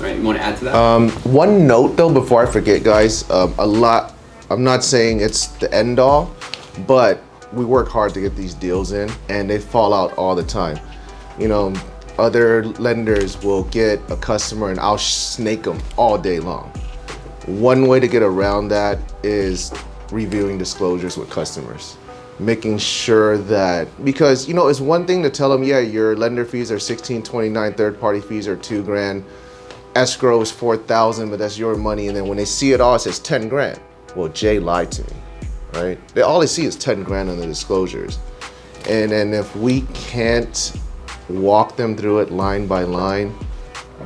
right? You want to add to that? One note though, before I forget, guys, I'm not saying it's the end all, but we work hard to get these deals in and they fall out all the time. You know, other lenders will get a customer and I'll snake them all day long. One way to get around that is reviewing disclosures with customers. Making sure that, because it's one thing to tell them, yeah, your lender fees are $16.29, third-party fees are $2,000, escrow is $4,000, but that's your money, and then when they see it all, it says 10 grand. Well, Jay lied to me, right? All they see is 10 grand on the disclosures. And then if we can't walk them through it line by line,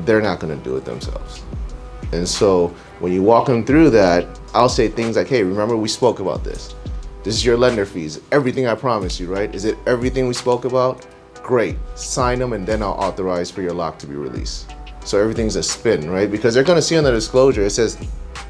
they're not gonna do it themselves. And so when you walk them through that, I'll say things like, hey, remember we spoke about this. This is your lender fees, everything I promised you, right? Is it everything we spoke about? Great, sign them and then I'll authorize for your lock to be released. So everything's a spin, right? Because they're gonna see on the disclosure, it says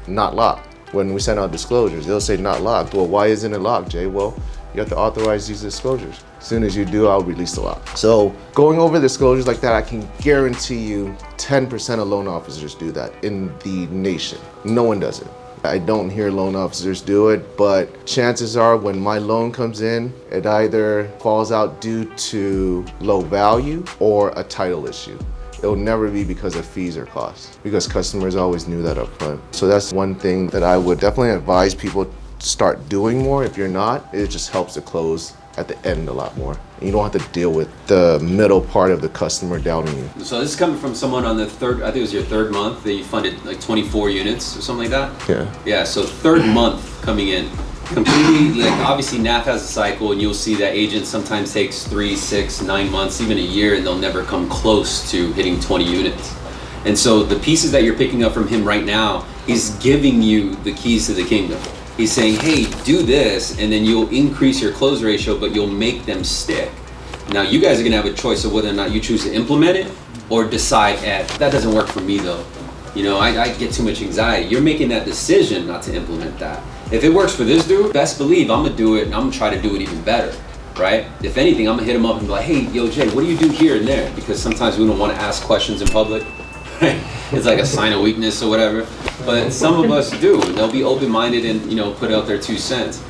not locked. When we send out disclosures, they'll say not locked. Well, why isn't it locked, Jay? Well, you have to authorize these disclosures. As soon as you do, I'll release the lock. So going over disclosures like that, I can guarantee you 10% of loan officers do that in the nation. No one does it. I don't hear loan officers do it, but chances are when my loan comes in, it either falls out due to low value or a title issue. It'll never be because of fees or costs, because customers always knew that up front. So that's one thing that I would definitely advise people to start doing more. If you're not, it just helps to close at the end a lot more. And you don't have to deal with the middle part of the customer doubting you. So this is coming from someone on the third, I think it was your third month that you funded like 24 units or something like that? Yeah. Yeah, so third month coming in. Completely, like obviously NAF has a cycle and you'll see that agent sometimes takes 3, 6, 9 months, even a year, and they'll never come close to hitting 20 units. And so the pieces that you're picking up from him right now, he's giving you the keys to the kingdom. He's saying, hey, do this, and then you'll increase your close ratio, but you'll make them stick. Now you guys are gonna have a choice of whether or not you choose to implement it or decide, that doesn't work for me though. I get too much anxiety. You're making that decision not to implement that. If it works for this dude, best believe I'm gonna do it and I'm gonna try to do it even better, right? If anything, I'm gonna hit him up and be like, hey, yo, Jay, what do you do here and there? Because sometimes we don't wanna ask questions in public, right? It's like a sign of weakness or whatever. But some of us do, and they'll be open-minded and put out their 2 cents.